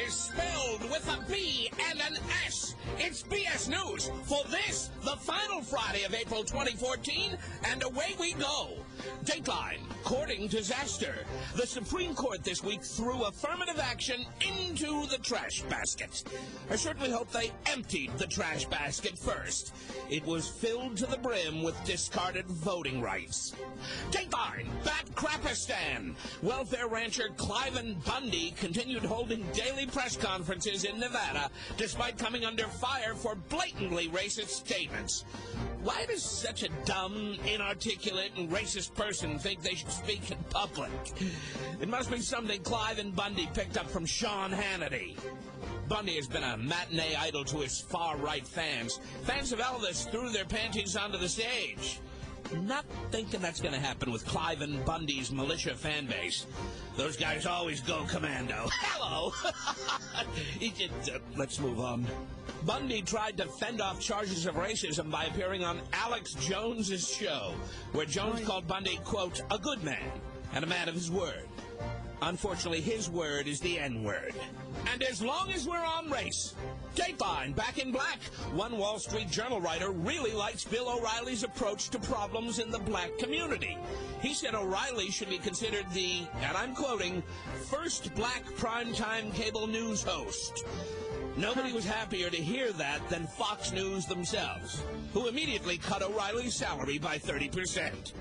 is spelled with a B and an S. It's BS News for this, the final Friday of April 2014, and away we go. Dateline, courting disaster. The Supreme Court this week threw affirmative action into the trash basket. I certainly hope they emptied the trash basket first. It was filled to the brim with discarded voting rights. Dateline, Bat-Crapistan. Welfare rancher Cliven Bundy continued holding daily press conferences in Nevada despite coming under fire for blatantly racist statements. Why does such a dumb, inarticulate, and racist person think they should speak in public? It must be something Cliven Bundy picked up from Sean Hannity. Bundy has been a matinee idol to his far-right fans. Fans of Elvis threw their panties onto the stage. Not thinking that's going to happen with Cliven Bundy's militia fan base. Those guys always go commando. Hello! Let's move on. Bundy tried to fend off charges of racism by appearing on Alex Jones's show, where Jones called Bundy, quote, a good man and a man of his word. Unfortunately, his word is the N-word. And as long as we're on race, Dateline, Back in Black. One Wall Street Journal writer really likes Bill O'Reilly's approach to problems in the black community. He said O'Reilly should be considered the, and I'm quoting, first black primetime cable news host. Nobody was happier to hear that than Fox News themselves, who immediately cut O'Reilly's salary by 30%.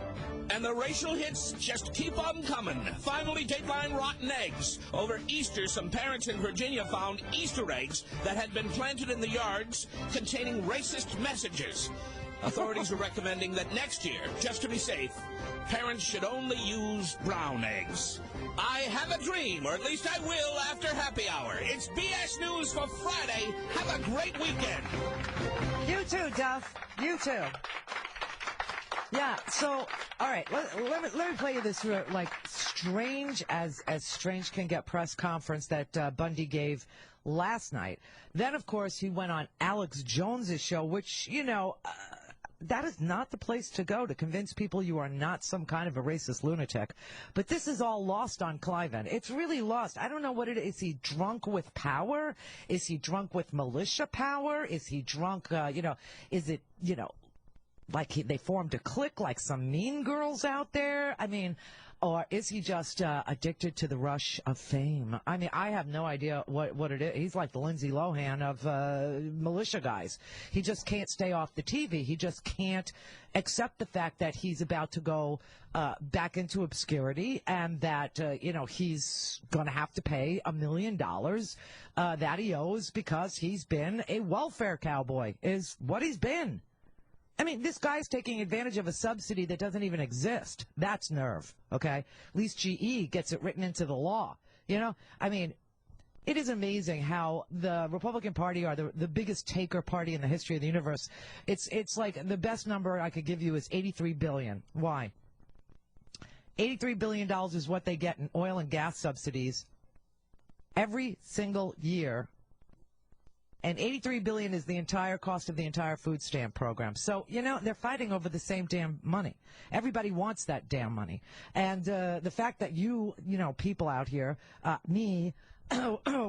And the racial hits just keep on coming. Finally, Dateline rotten eggs. Over Easter, some parents in Virginia found Easter eggs that had been planted in the yards containing racist messages. Authorities are recommending that next year, just to be safe, parents should only use brown eggs. I have a dream, or at least I will after happy hour. It's BS News for Friday. Have a great weekend. You too, Duff. You too. Yeah, so, all right, let me play you this, like, strange as strange can get press conference that Bundy gave last night. Then, of course, he went on Alex Jones's show, which, that is not the place to go to convince people you are not some kind of a racist lunatic. But this is all lost on Cliven. It's really lost. I don't know what it is. Is he drunk with power? Is he drunk with militia power? Is he drunk, is it, like they formed a clique like some mean girls out there? I mean, or is he just addicted to the rush of fame? I mean, I have no idea what it is. He's like the Lindsay Lohan of militia guys. He just can't stay off the TV. He just can't accept the fact that he's about to go back into obscurity and that, he's going to have to pay $1 million that he owes because he's been a welfare cowboy, is what he's been. I mean, this guy's taking advantage of a subsidy that doesn't even exist. That's nerve, okay? At least GE gets it written into the law, I mean, it is amazing how the Republican Party are the biggest taker party in the history of the universe. It's like the best number I could give you is $83 billion. Why? $83 billion is what they get in oil and gas subsidies every single year. And $83 billion is the entire cost of the entire food stamp program. So, they're fighting over the same damn money. Everybody wants that damn money. And the fact that people out here, me,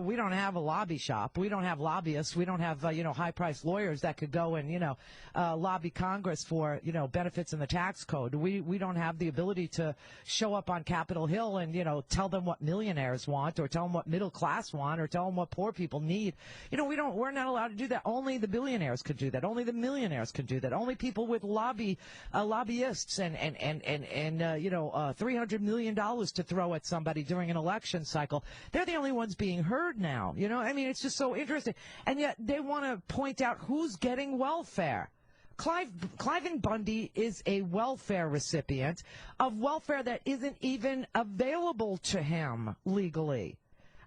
we don't have a lobby shop. We don't have lobbyists. We don't have, high-priced lawyers that could go and, lobby Congress for, benefits in the tax code. We don't have the ability to show up on Capitol Hill and, tell them what millionaires want or tell them what middle class want or tell them what poor people need. We're not allowed to do that. Only the billionaires could do that. Only the millionaires could do that. Only people with lobbyists and $300 million to throw at somebody during an election cycle. They're the only ones being heard now. It's just so interesting. And yet they want to point out who's getting welfare. Cliven Bundy is a welfare recipient of welfare that isn't even available to him legally.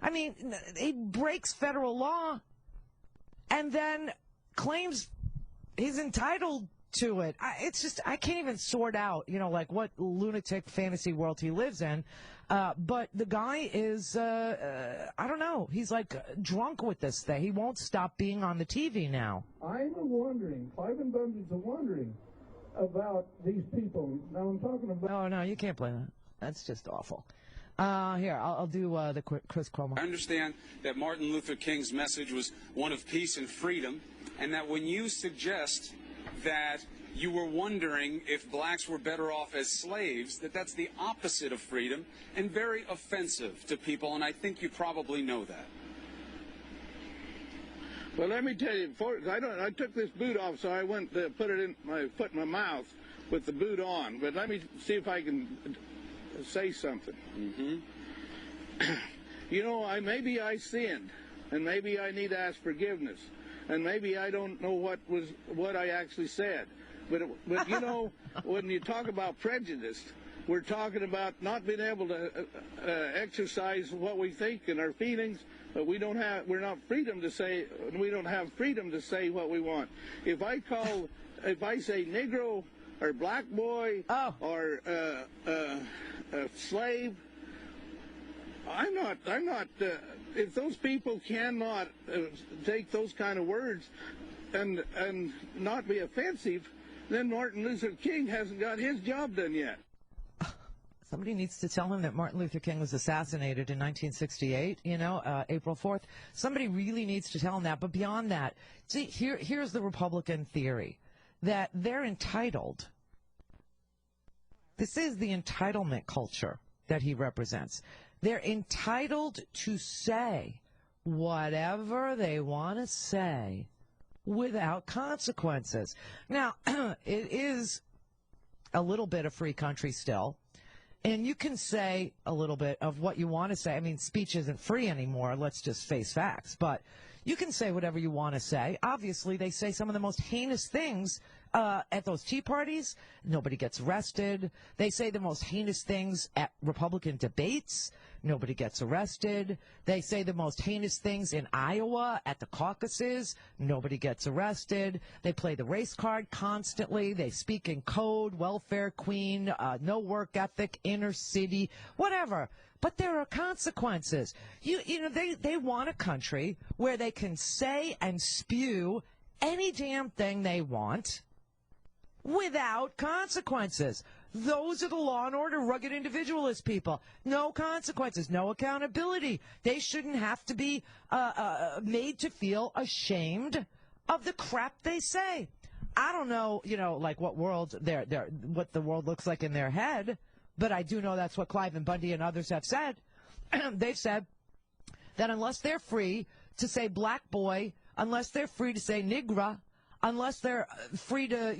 I mean, he breaks federal law and then claims he's entitled to it. I can't even sort out, what lunatic fantasy world he lives in. But the guy is, I don't know, he's like drunk with this thing. He won't stop being on the TV now. I'm wondering, Cliven Bundy's wondering about these people. Now I'm talking about... No, you can't play that. That's just awful. Here, I'll do the Chris Cuomo. I understand that Martin Luther King's message was one of peace and freedom, and that when you suggest that you were wondering if blacks were better off as slaves, that's the opposite of freedom and very offensive to people, and I think you probably know that. Well, let me tell you, I took this boot off, so I went to put it in my foot in my mouth with the boot on. But let me see if I can say something. Mm-hmm. You know, maybe I sinned, and maybe I need to ask forgiveness, and maybe I don't know what I actually said. But you know, when you talk about prejudice, we're talking about not being able to exercise what we think and our feelings, but we don't have freedom to say what we want. If I say Negro or black boy or slave, I'm not. If those people cannot take those kind of words and not be offensive, then Martin Luther King hasn't got his job done yet. Somebody needs to tell him that Martin Luther King was assassinated in 1968, April 4th. Somebody really needs to tell him that. But beyond that, see, here's the Republican theory, that they're entitled. This is the entitlement culture that he represents. They're entitled to say whatever they want to say without consequences. Now, it is a little bit of free country still, and you can say a little bit of what you want to say. I mean, speech isn't free anymore. Let's just face facts. But you can say whatever you want to say. Obviously, they say some of the most heinous things at those tea parties. Nobody gets arrested. They say the most heinous things at Republican debates. Nobody gets arrested. They say the most heinous things in Iowa at the caucuses. Nobody gets arrested. They play the race card constantly. They speak in code, welfare queen, no work ethic, inner city, whatever. But there are consequences. They want a country where they can say and spew any damn thing they want without consequences. Those are the law and order, rugged individualist people. No consequences, no accountability. They shouldn't have to be made to feel ashamed of the crap they say. I don't know, like what the world looks like in their head, but I do know that's what Clive and Bundy and others have said. They've said that unless they're free to say black boy, unless they're free to say nigra, unless they're free to,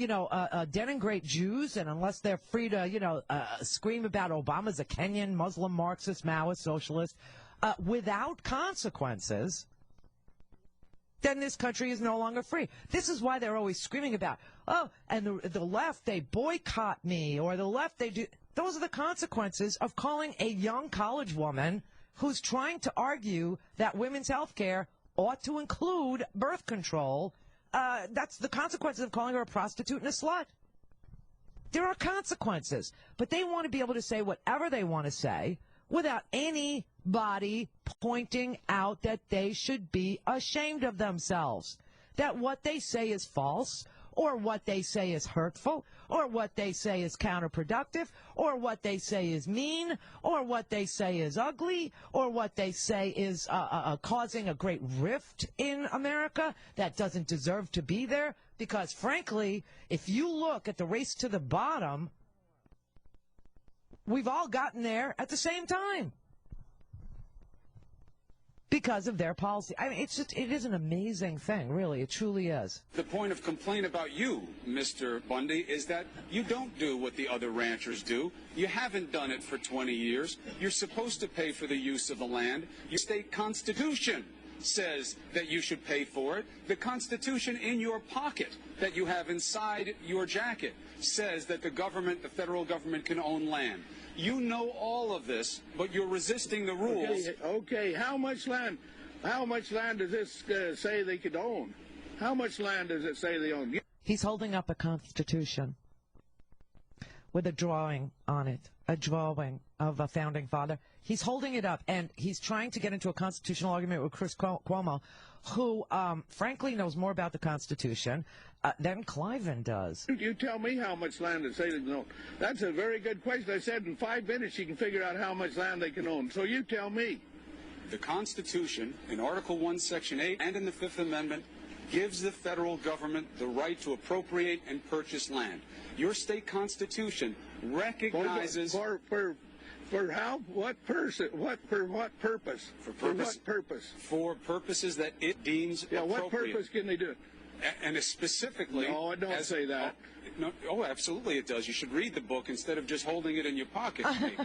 denigrate Jews, and unless they're free to, scream about Obama's a Kenyan, Muslim, Marxist, Maoist, socialist, without consequences, then this country is no longer free. This is why they're always screaming about, and the left, they boycott me, or the left, they do. Those are the consequences of calling a young college woman who's trying to argue that women's health care ought to include birth control. That's the consequences of calling her a prostitute and a slut. There are consequences, but they want to be able to say whatever they want to say without anybody pointing out that they should be ashamed of themselves, that what they say is false, or what they say is hurtful, or what they say is counterproductive, or what they say is mean, or what they say is ugly, or what they say is causing a great rift in America that doesn't deserve to be there. Because, frankly, if you look at the race to the bottom, we've all gotten there at the same time because of their policy. I mean, it is an amazing thing, really. It truly is. The point of complaint about you, Mr. Bundy, is that you don't do what the other ranchers do. You haven't done it for 20 years. You're supposed to pay for the use of the land. Your state constitution says that you should pay for it. The Constitution in your pocket that you have inside your jacket says that the federal government can own land. You know all of this, but you're resisting the rules. Okay. How much land does this say they could own? How much land does it say they own? He's holding up a constitution with a drawing on it, a drawing of a founding father. He's holding it up, and he's trying to get into a constitutional argument with Chris Cuomo, who, frankly, knows more about the Constitution than Cliven does. You tell me how much land the state can own. That's a very good question. I said in 5 minutes you can figure out how much land they can own. So you tell me. The Constitution, in Article 1, Section 8, and in the Fifth Amendment, gives the federal government the right to appropriate and purchase land. Your state constitution recognizes... For how? What person? For what purpose? For what purpose? For purposes that it deems appropriate. What purpose can they do it? And specifically... No, don't say that. Oh, absolutely it does. You should read the book instead of just holding it in your pocket, maybe.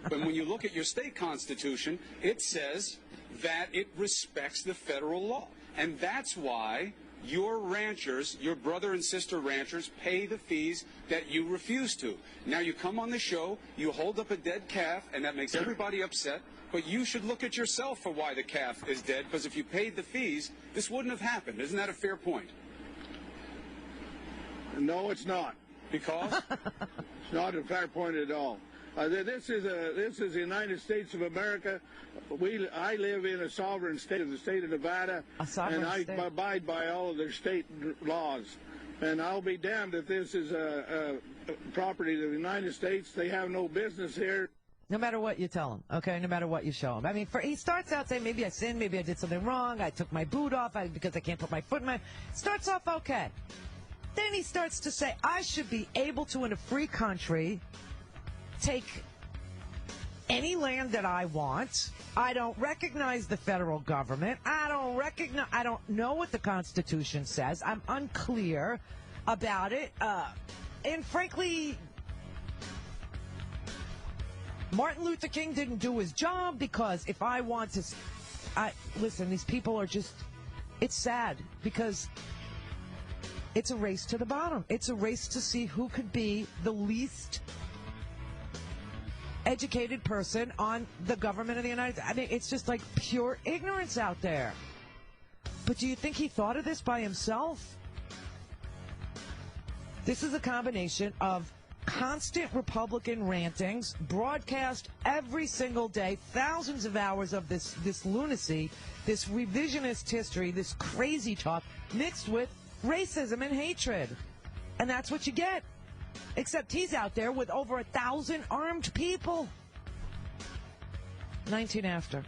But when you look at your state constitution, it says that it respects the federal law. And that's why your ranchers, your brother and sister ranchers, pay the fees that you refuse to. Now you come on the show, you hold up a dead calf, and that makes everybody upset. But you should look at yourself for why the calf is dead, because if you paid the fees, this wouldn't have happened. Isn't that a fair point? No, it's not. Because? It's not a fair point at all. This is the United States of America. I live in a sovereign state of the state of Nevada, and I abide by all of their state laws. And I'll be damned if this is a property of the United States. They have no business here. No matter what you tell him, okay? No matter what you show him. I mean, he starts out saying, maybe I sinned, maybe I did something wrong, I took my boot off because I can't put my foot in my... Starts off okay. Then he starts to say, I should be able to, in a free country, take any land that I want. I don't recognize the federal government. I don't know what the Constitution says. I'm unclear about it. And frankly, Martin Luther King didn't do his job, because if I want to... listen, these people are just... It's sad, because it's a race to the bottom. It's a race to see who could be the least educated person on the government of the United States. I mean, it's just like pure ignorance out there. But do you think he thought of this by himself? This is a combination of constant Republican rantings, broadcast every single day, thousands of hours of this lunacy, this revisionist history, this crazy talk, mixed with racism and hatred. And that's what you get. Except he's out there with over 1,000 armed people. 19 after.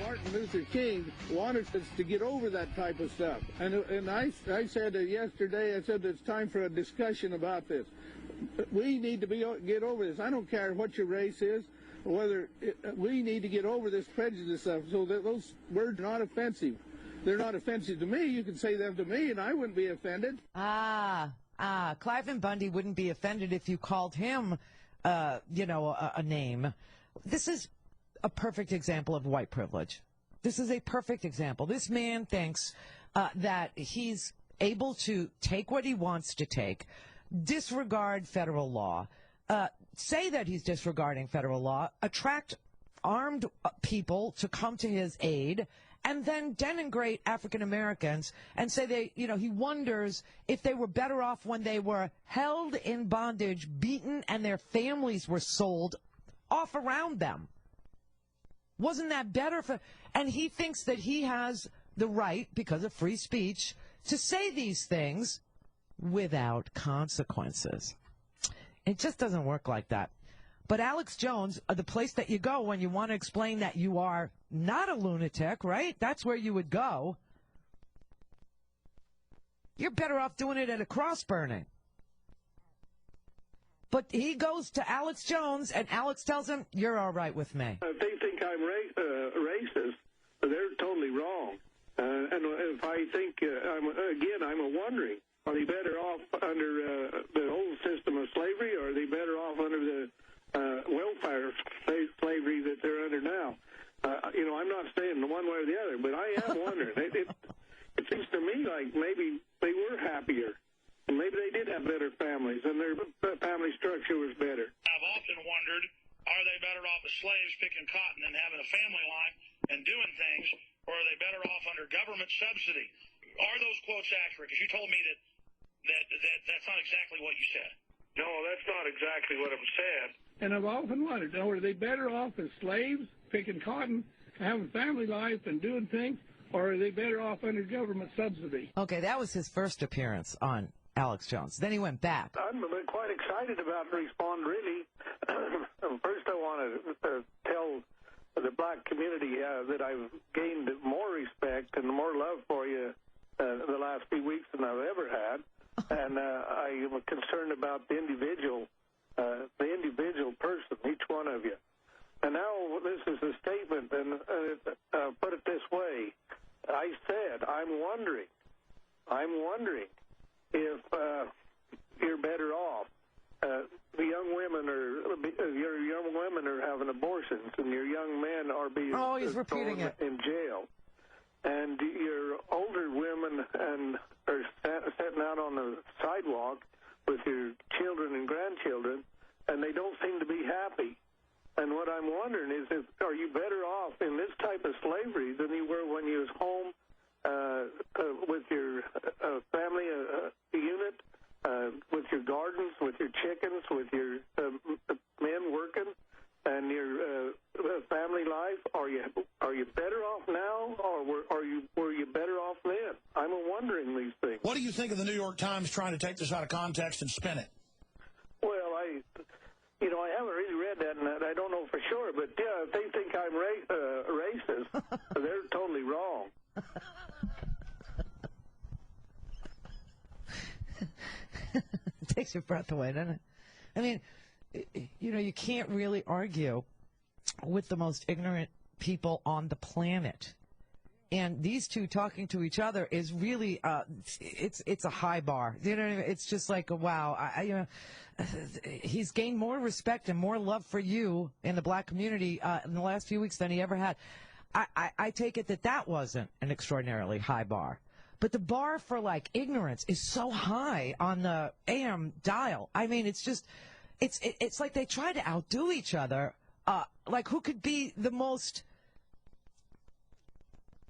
Martin Luther King wanted us to get over that type of stuff. And I said yesterday, I said it's time for a discussion about this. We need to get over this. I don't care what your race is, we need to get over this prejudice stuff so that those words are not offensive. They're not offensive to me. You can say them to me, and I wouldn't be offended. Cliven Bundy wouldn't be offended if you called him, a name. This is a perfect example of white privilege. This is a perfect example. This man thinks that he's able to take what he wants to take, disregard federal law, say that he's disregarding federal law, attract armed people to come to his aid, and then denigrate African Americans and say he wonders if they were better off when they were held in bondage, beaten, and their families were sold off around them. Wasn't that better and he thinks that he has the right, because of free speech, to say these things without consequences. It just doesn't work like that. But Alex Jones, the place that you go when you want to explain that you are not a lunatic, right? That's where you would go. You're better off doing it at a cross burning. But he goes to Alex Jones, and Alex tells him, you're all right with me. If they think I'm racist, they're totally wrong. And if I think, I'm wondering, are they better off under the old system of slavery, or are they better off under the welfare slavery that they're under now? I'm not saying one way or the other, but I am wondering. It seems to me like maybe they were happier, and maybe they did have better families, and their family structure was better. I've often wondered, are they better off as slaves picking cotton and having a family life and doing things, or are they better off under government subsidy? Are those quotes accurate? Because you told me that's not exactly what you said. No, that's not exactly what it was said. And I've often wondered, are they better off as slaves, picking cotton, having family life and doing things, or are they better off under government subsidy? Okay, that was his first appearance on Alex Jones. Then he went back. I'm quite excited about the respond, really. First, I want to tell the black community that I've gained more respect and more love for you the last few weeks than I've ever had. And I am concerned about the individual person, each one of you. And now this is a statement, and put it this way. I said, I'm wondering if you're better off. Your young women are having abortions, and your young men are being thrown in jail. And your older women are sitting out on the sidewalk with your children and grandchildren, and they don't seem to be happy. And what I'm wondering is, are you better off in this type of slavery than you were when you was home with your family unit, with your gardens, with your chickens, with your men working, and your family life? Are you better off now, or were you better off then? I'm wondering these things. What do you think of the New York Times trying to take this out of context and spin it? Well, I haven't really read that, and I don't know for sure. But yeah, if they think I'm racist, they're totally wrong. It takes your breath away, doesn't it? I mean, you can't really argue with the most ignorant people on the planet. And these two talking to each other is really, it's a high bar. You know what I mean? It's just like, wow, he's gained more respect and more love for you in the black community in the last few weeks than he ever had. I take it that wasn't an extraordinarily high bar. But the bar for, like, ignorance is so high on the AM dial. I mean, it's just, it's like they try to outdo each other. Like, who could be the most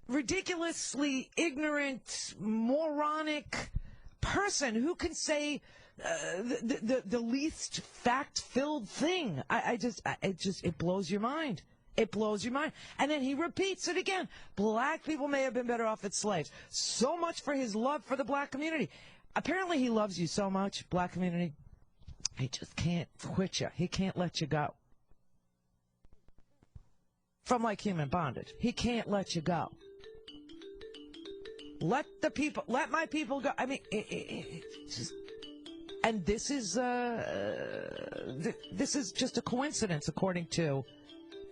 ridiculously ignorant, moronic person? Who can say the least fact-filled thing? It blows your mind. It blows your mind. And then he repeats it again. Black people may have been better off as slaves. So much for his love for the black community. Apparently he loves you so much, black community, he just can't quit you. He can't let you go. From like human bondage. He can't let you go. Let my people go. I mean, it's just, and this is just a coincidence, according to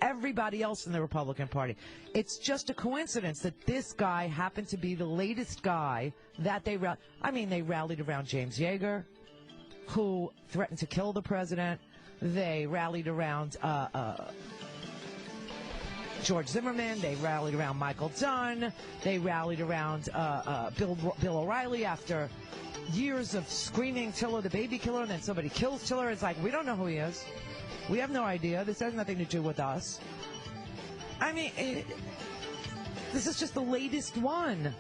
everybody else in the Republican Party. It's just a coincidence that this guy happened to be the latest guy that they rallied around James Yeager, who threatened to kill the president. They rallied around George Zimmerman. They rallied around Michael Dunn. They rallied around Bill O'Reilly after years of screaming Tiller the baby killer, and then somebody kills Tiller. It's like, we don't know who he is. We have no idea. This has nothing to do with us. I mean, this is just the latest one.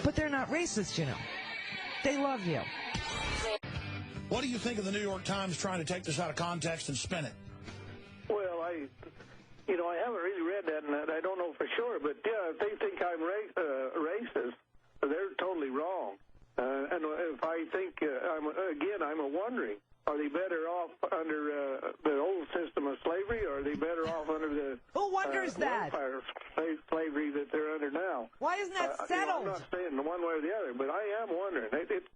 But they're not racist, you know. They love you. What do you think of the New York Times trying to take this out of context and spin it? Well, I haven't really read that, and I don't know for sure. But yeah, if they think I'm racist, they're totally wrong. And if I think, I'm wondering, are they better off under the old system of slavery, or are they better off under the who wonders that slavery that they're under now? Why isn't that settled? I'm not saying one way or the other, but I am wondering. It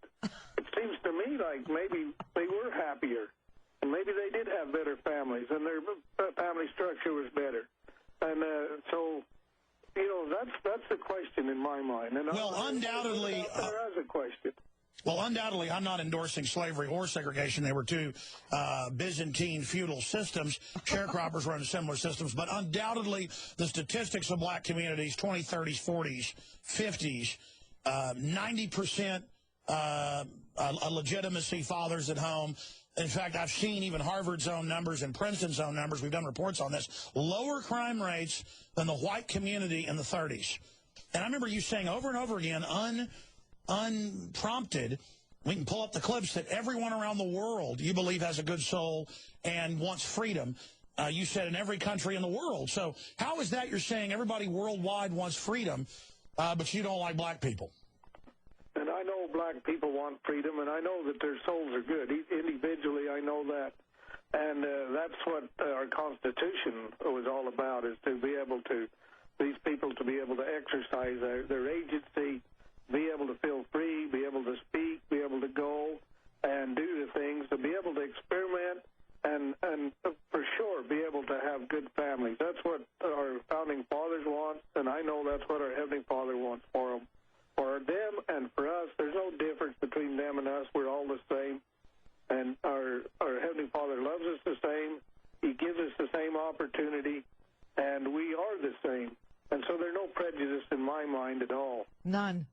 seems to me like maybe they were happier, and maybe they did have better families, and their family structure was better, and so. That's the question in my mind. And undoubtedly, there is a question. Well, undoubtedly, I'm not endorsing slavery or segregation. They were two Byzantine feudal systems. Sharecroppers run similar systems. But undoubtedly, the statistics of black communities, 20s, 30s, 40s, 50s, 90% legitimacy, fathers at home. In fact, I've seen even Harvard's own numbers and Princeton's own numbers. We've done reports on this. Lower crime rates than the white community in the 30s. And I remember you saying over and over again, unprompted, We can pull up the clips that everyone around the world you believe has a good soul and wants freedom. You said in every country in the world. So how is that you're saying everybody worldwide wants freedom, but you don't like black people? And I know black people want freedom, and I know that their souls are good. Individually, I know that. And that's what our Constitution was all about, is to be able to, these people to be able to exercise their agency, be able to feel free, be able to speak, be able to go and do the things, to be able to experiment, and for sure be able to have good families. That's what our founding fathers want, and I know that's what our Heavenly Father wants for them. For them and for us, there's no difference between them and us. We're all the same. And our Heavenly Father loves us the same. He gives us the same opportunity, and we are the same. And so there's no prejudice in my mind at all. None.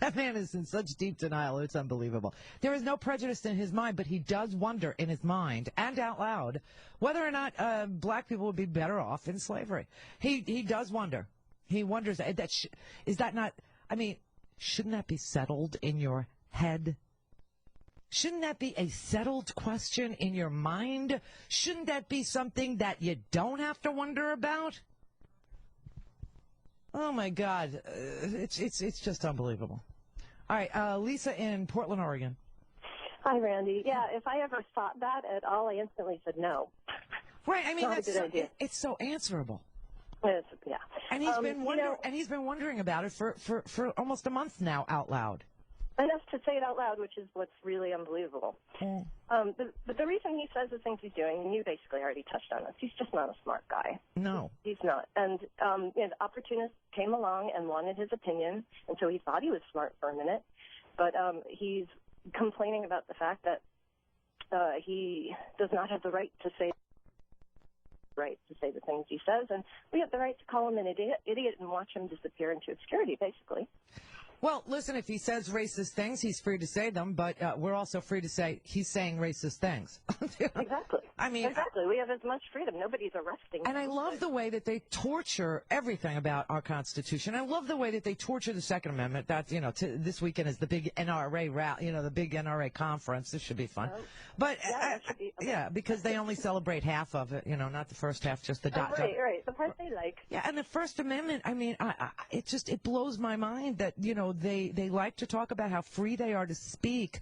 That man is in such deep denial, it's unbelievable. There is no prejudice in his mind, but he does wonder in his mind and out loud whether or not black people would be better off in slavery. He does wonder. He wonders, is that not, I mean, shouldn't that be settled in your head? Shouldn't that be a settled question in your mind? Shouldn't that be something that you don't have to wonder about? Oh, my God. It's just unbelievable. All right, Lisa in Portland, Oregon. Hi, Randy. Yeah, if I ever thought that at all, I instantly said no. Right, I mean, Not a good idea. It's so answerable. Yeah. And he's been wondering about it for almost a month now out loud. Enough to say it out loud, which is what's really unbelievable. Mm. But the reason he says the things he's doing, and you basically already touched on this, he's just not a smart guy. No. He's not. And the opportunist came along and wanted his opinion, and so he thought he was smart for a minute. But he's complaining about the fact that he does not have the right to say the things he says, and we have the right to call him an idiot and watch him disappear into obscurity, basically. Well, listen, if he says racist things, he's free to say them, but we're also free to say he's saying racist things. Exactly. I mean, exactly. We have as much freedom. Nobody's arresting him. And I love the way that they torture everything about our Constitution. I love the way that they torture the Second Amendment. That's, this weekend is the big NRA rally, the big NRA conference. This should be fun. But because they only celebrate half of it, not the first half, just the dot. Right. The part they like. Yeah, and the First Amendment, I mean, it blows my mind that, they like to talk about how free they are to speak.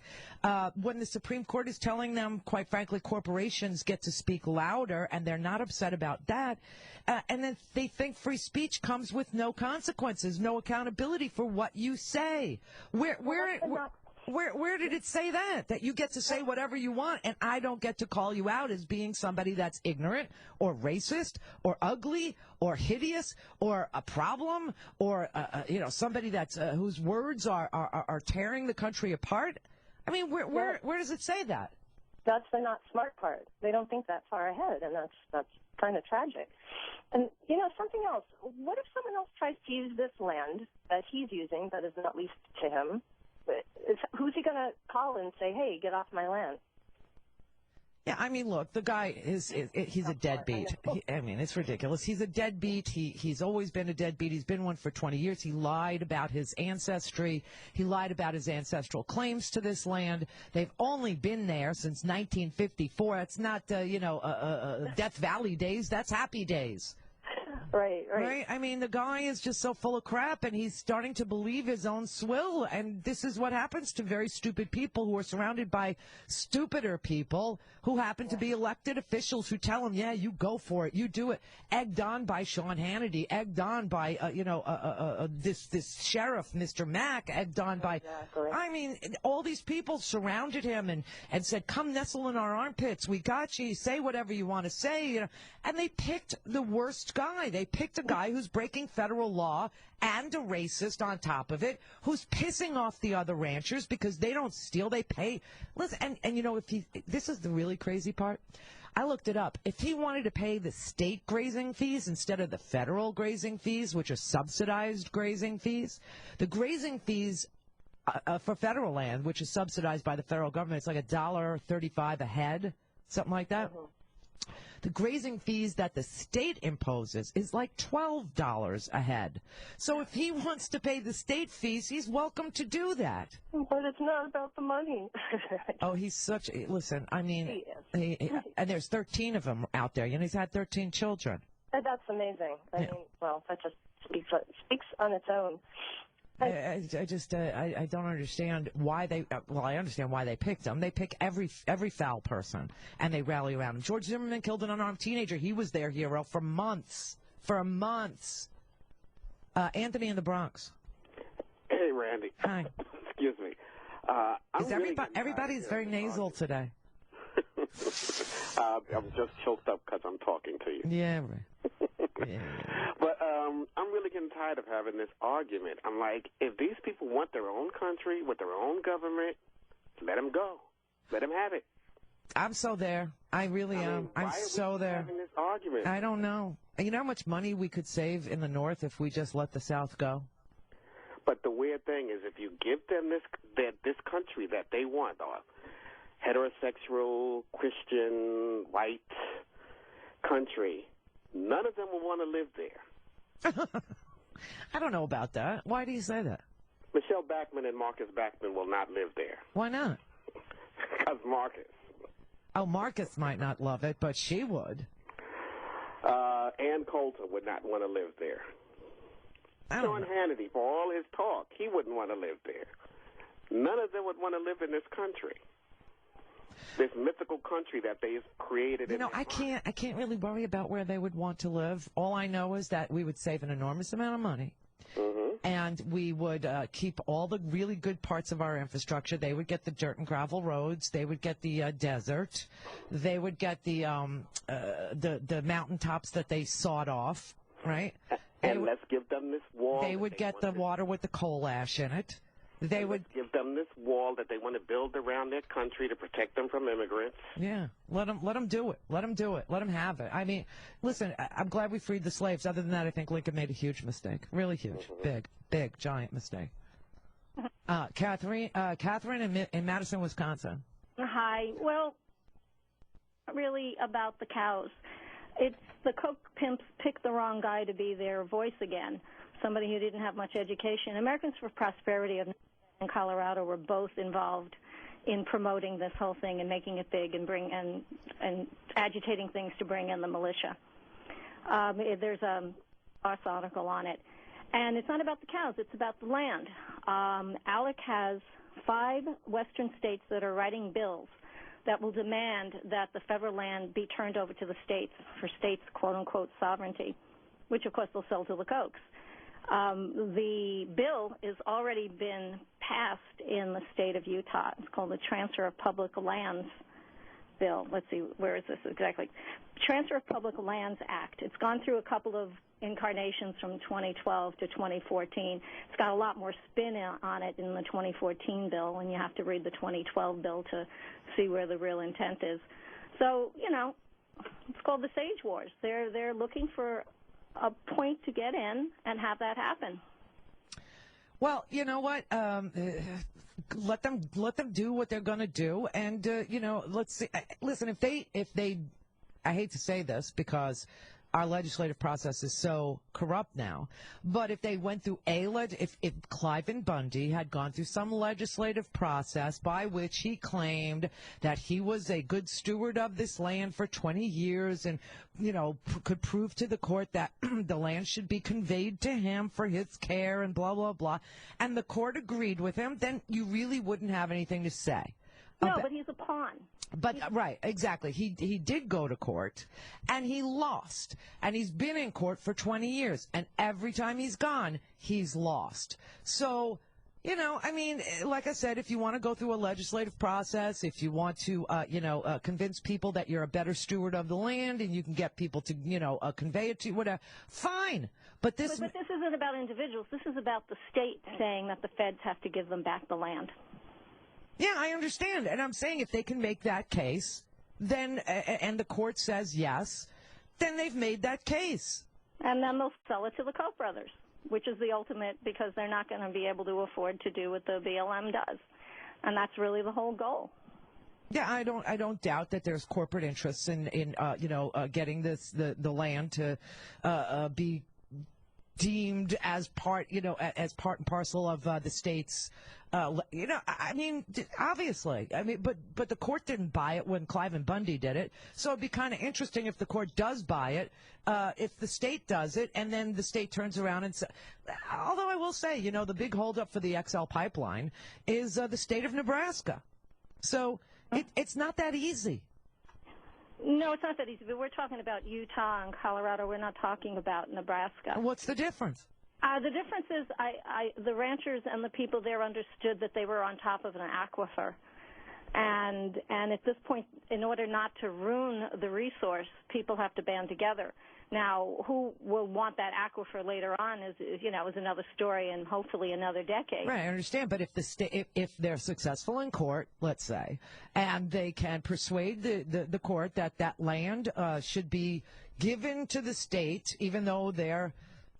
When the Supreme Court is telling them, quite frankly, corporations get to speak louder, and they're not upset about that. And then they think free speech comes with no consequences, no accountability for what you say. Where did it say that you get to say whatever you want, and I don't get to call you out as being somebody that's ignorant or racist or ugly or hideous or a problem or somebody that's whose words are tearing the country apart? I mean, where does it say that? That's the not smart part. They don't think that far ahead, and that's kind of tragic. And something else. What if someone else tries to use this land that he's using that is not leased to him? Who's he going to call and say, hey, get off my land? Yeah, I mean, look, the guy he's a deadbeat. It's ridiculous. He's a deadbeat. He's always been a deadbeat. He's been one for 20 years. He lied about his ancestry. He lied about his ancestral claims to this land. They've only been there since 1954. That's not, Death Valley days. That's happy days. Right. I mean, the guy is just so full of crap, and he's starting to believe his own swill, and this is what happens to very stupid people who are surrounded by stupider people who happen to be elected officials who tell them, yeah, you go for it, you do it. Egged on by Sean Hannity, egged on by, this sheriff, Mr. Mack, egged on by, I mean, all these people surrounded him and said, come nestle in our armpits, we got you, say whatever you want to say, and they picked the worst guy. They picked a guy who's breaking federal law and a racist on top of it, who's pissing off the other ranchers because they don't steal, they pay. Listen, and this is the really crazy part. I looked it up. If he wanted to pay the state grazing fees instead of the federal grazing fees, which are subsidized grazing fees, the grazing fees for federal land, which is subsidized by the federal government, it's like $1.35 a head, something like that. The grazing fees that the state imposes is like $12 a head. So if he wants to pay the state fees, he's welcome to do that. But it's not about the money. Oh, he's such a, listen, I mean, and there's 13 of them out there. You know, he's had 13 children. That's amazing. I mean, well, that just speaks on its own. I don't understand why they. Well, I understand why they picked him. They pick every foul person, and they rally around him. George Zimmerman killed an unarmed teenager. He was their hero for months. For months. Anthony in the Bronx. Hey, Randy. Hi. Excuse me. Everybody's very nasal today. I'm just choked up because I'm talking to you. Yeah, right. Yeah. But I'm really getting tired of having this argument. I'm like, if these people want their own country with their own government, let them go. Let them have it. I'm so there. I really am. I'm so there. Having this argument? I don't know. You know how much money we could save in the North if we just let the South go? But the weird thing is, if you give them this country that they want, or heterosexual, Christian, white country, none of them will want to live there. I don't know about that. Why do you say that? Michelle Bachmann and Marcus Bachmann will not live there. Why not? Because Marcus. Oh, Marcus might not love it, but she would. Ann Coulter would not want to live there. Sean know. Hannity, for all his talk, he wouldn't want to live there. None of them would want to live in this country. This mythical country that they've created. You know, I can't really worry about where they would want to live. All I know is that we would save an enormous amount of money. Mm-hmm. And we would keep all the really good parts of our infrastructure. They would get the dirt and gravel roads. They would get the desert. They would get the mountaintops that they sawed off, right? And let's give them this wall. They would get the water with the coal ash in it. They would give them this wall that they want to build around their country to protect them from immigrants. Yeah, let them do it. Let them do it. Let them have it. I mean, listen, I'm glad we freed the slaves. Other than that, I think Lincoln made a huge mistake. Really huge. Mm-hmm. Big, giant mistake. Catherine in Madison, Wisconsin. Hi. Well, really about the cows. It's the Coke pimps picked the wrong guy to be their voice again, somebody who didn't have much education. Americans for Prosperity and Colorado were both involved in promoting this whole thing and making it big and agitating things to bring in the militia. There's a Voss article on it. And it's not about the cows, it's about the land. ALEC has 5 western states that are writing bills that will demand that the federal land be turned over to the states for states' quote-unquote sovereignty, which, of course, they'll sell to the Kochs. The bill has already been passed in the state of Utah. It's called the Transfer of Public Lands Bill. Let's see, where is this exactly? Transfer of Public Lands Act. It's gone through a couple of incarnations from 2012 to 2014. It's got a lot more spin on it in the 2014 bill, and you have to read the 2012 bill to see where the real intent is. So, you know, it's called the Sage Wars. They're looking for a point to get in and have that happen. Well, you know what? Let them do what they're going to do, and you know, let's see. Listen, if they, I hate to say this because our legislative process is so corrupt now, but if they went through if Cliven Bundy had gone through some legislative process by which he claimed that he was a good steward of this land for 20 years and, you know, could prove to the court that the land should be conveyed to him for his care and blah, blah, blah, and the court agreed with him, then you really wouldn't have anything to say. No, but he's a pawn. But right, exactly. He did go to court, and he lost. And he's been in court for 20 years, and every time he's gone, he's lost. So, you know, I mean, like I said, if you want to go through a legislative process, if you want to, convince people that you're a better steward of the land, and you can get people to, convey it to you, whatever, fine. But this isn't about individuals. This is about the state saying that the feds have to give them back the land. Yeah, I understand. And I'm saying if they can make that case, then, and the court says yes, then they've made that case. And then they'll sell it to the Koch brothers, which is the ultimate, because they're not going to be able to afford to do what the BLM does. And that's really the whole goal. Yeah, I don't doubt that there's corporate interests in getting the land to be deemed as part and parcel of the state's. I mean, obviously. I mean, but the court didn't buy it when Clive and Bundy did it. So it'd be kind of interesting if the court does buy it, if the state does it, and then the state turns around and says. Although I will say, the big holdup for the XL pipeline is the state of Nebraska. So it's not that easy. No, it's not that easy, but we're talking about Utah and Colorado. We're not talking about Nebraska. What's the difference? The difference is the ranchers and the people there understood that they were on top of an aquifer. And at this point, in order not to ruin the resource, people have to band together. Now, who will want that aquifer later on is another story, and hopefully another decade. Right, I understand. But if they're successful in court, let's say, and they can persuade the court that land should be given to the state, even though their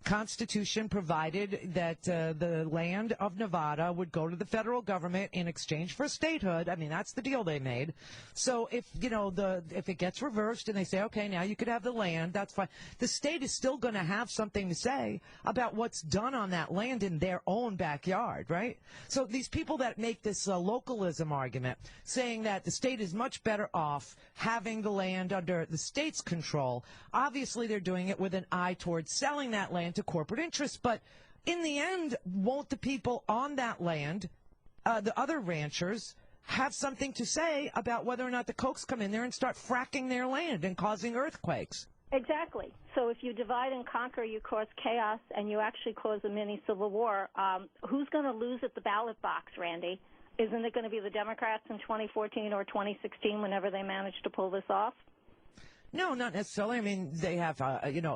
Constitution provided that the land of Nevada would go to the federal government in exchange for statehood. I mean, that's the deal they made. So if it gets reversed and they say, okay, now you could have the land, that's fine. The state is still going to have something to say about what's done on that land in their own backyard, right? So these people that make this localism argument, saying that the state is much better off having the land under the state's control, obviously they're doing it with an eye towards selling that land to corporate interests. But in the end, won't the people on that land, the other ranchers, have something to say about whether or not the Kochs come in there and start fracking their land and causing earthquakes? Exactly. So if you divide and conquer, you cause chaos, and you actually cause a mini civil war. Who's going to lose at the ballot box, Randy? Isn't it going to be the Democrats in 2014 or 2016 whenever they manage to pull this off? No, not necessarily. I mean, they have,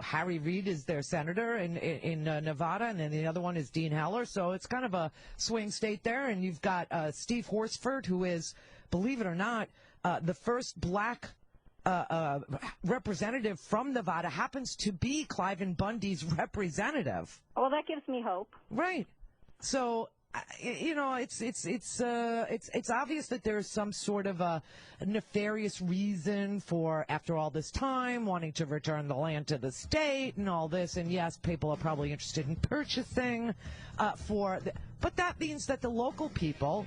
Harry Reid is their senator in Nevada, and then the other one is Dean Heller. So it's kind of a swing state there. And you've got Steve Horsford, who is, believe it or not, the first black representative from Nevada, happens to be Clive and Bundy's representative. Well, that gives me hope. Right. So, it's obvious that there's some sort of a nefarious reason for, after all this time, wanting to return the land to the state and all this. And yes, people are probably interested in purchasing but that means that the local people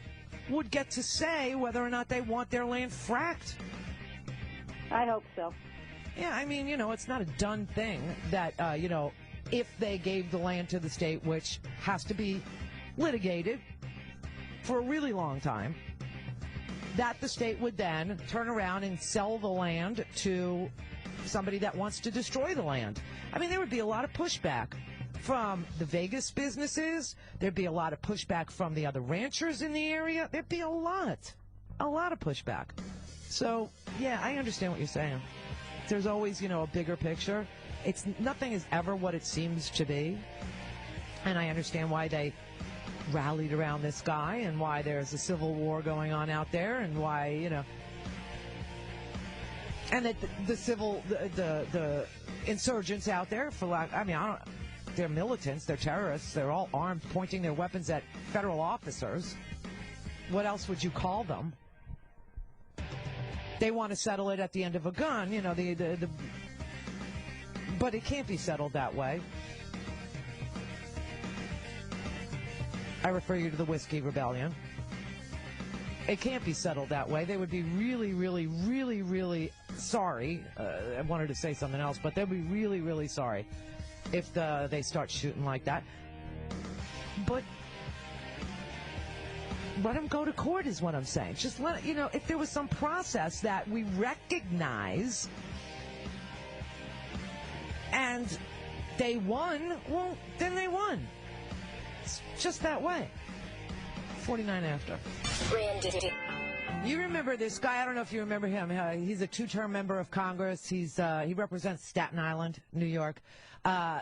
would get to say whether or not they want their land fracked. I hope so. Yeah, I mean, it's not a done thing that, if they gave the land to the state, which has to be litigated for a really long time, that the state would then turn around and sell the land to somebody that wants to destroy the land. I mean, there would be a lot of pushback from the Vegas businesses. There'd be a lot of pushback from the other ranchers in the area. There'd be a lot of pushback. So, yeah, I understand what you're saying. There's always, a bigger picture. Nothing is ever what it seems to be. And I understand why they rallied around this guy and why there's a civil war going on out there and why, and that the insurgents out there, they're militants, they're terrorists, they're all armed, pointing their weapons at federal officers. What else would you call them? They want to settle it at the end of a gun, but it can't be settled that way. I refer you to the Whiskey Rebellion. It can't be settled that way. They would be really, really, really, really sorry. I wanted to say something else, but they'd be really, really sorry if they start shooting like that. But let them go to court is what I'm saying. Just if there was some process that we recognize and they won, well, then they won. It's just that way. 49 after. Randi. You remember this guy? I don't know if you remember him. He's a two-term member of Congress. He represents Staten Island, New York.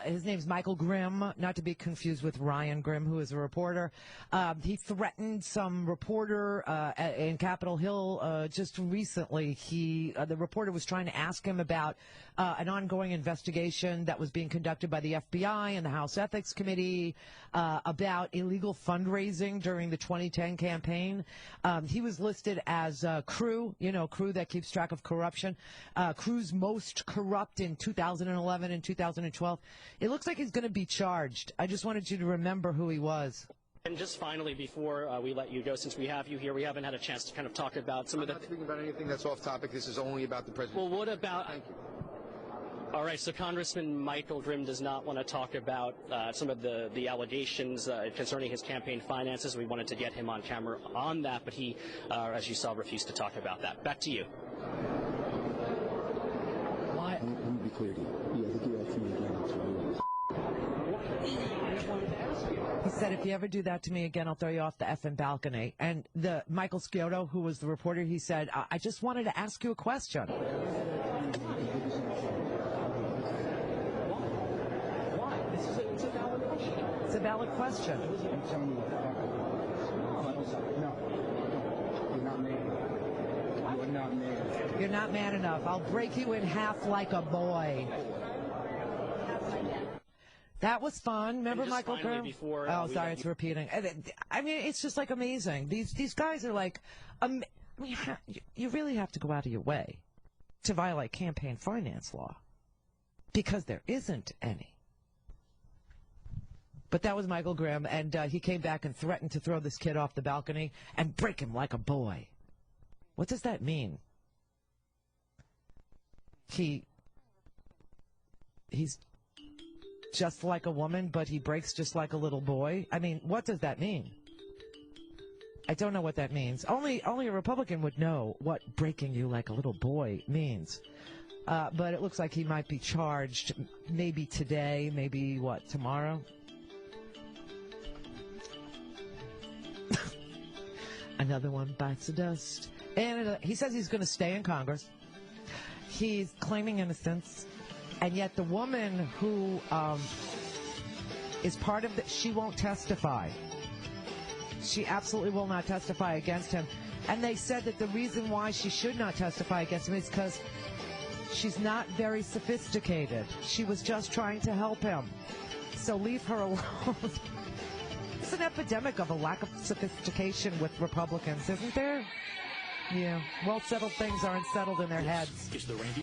His name's Michael Grimm, not to be confused with Ryan Grimm, who is a reporter. He threatened some reporter in Capitol Hill just recently. The reporter was trying to ask him about an ongoing investigation that was being conducted by the FBI and the House Ethics Committee about illegal fundraising during the 2010 campaign. He was listed as Crew, Crew that keeps track of corruption. Crew's most corrupt in 2011 and 2012. It looks like he's going to be charged. I just wanted you to remember who he was. And just finally, before we let you go, since we have you here, we haven't had a chance to kind of talk about some of the... I'm not speaking about anything that's off topic. This is only about the president. Well, what about... Thank you. All right, so Congressman Michael Grimm does not want to talk about some of the allegations concerning his campaign finances. We wanted to get him on camera on that, but he, as you saw, refused to talk about that. Back to you. Why? Let me be clear to you. Yeah, I think you asked me again. He said, if you ever do that to me again, I'll throw you off the effing balcony. And the Michael Scioto, who was the reporter, he said, I just wanted to ask you a question. It's a valid question. It's a valid question. No, you're not man enough. You're not man enough. You're not man enough. I'll break you in half like a boy. That was fun. Remember Michael Grimm? Oh, sorry, it's repeating. I mean, it's just like amazing. These guys are like, you really have to go out of your way to violate campaign finance law because there isn't any. But that was Michael Grimm, and he came back and threatened to throw this kid off the balcony and break him like a boy. What does that mean? He's just like a woman, but he breaks just like a little boy? I mean, what does that mean? I don't know what that means. Only a Republican would know what breaking you like a little boy means. But it looks like he might be charged maybe today, maybe, tomorrow? Another one bites the dust. And he says he's going to stay in Congress. He's claiming innocence. And yet the woman who is part of she won't testify. She absolutely will not testify against him. And they said that the reason why she should not testify against him is because she's not very sophisticated. She was just trying to help him. So leave her alone. It's an epidemic of a lack of sophistication with Republicans, isn't there? Yeah. Well-settled things aren't settled in their heads. Is the Randi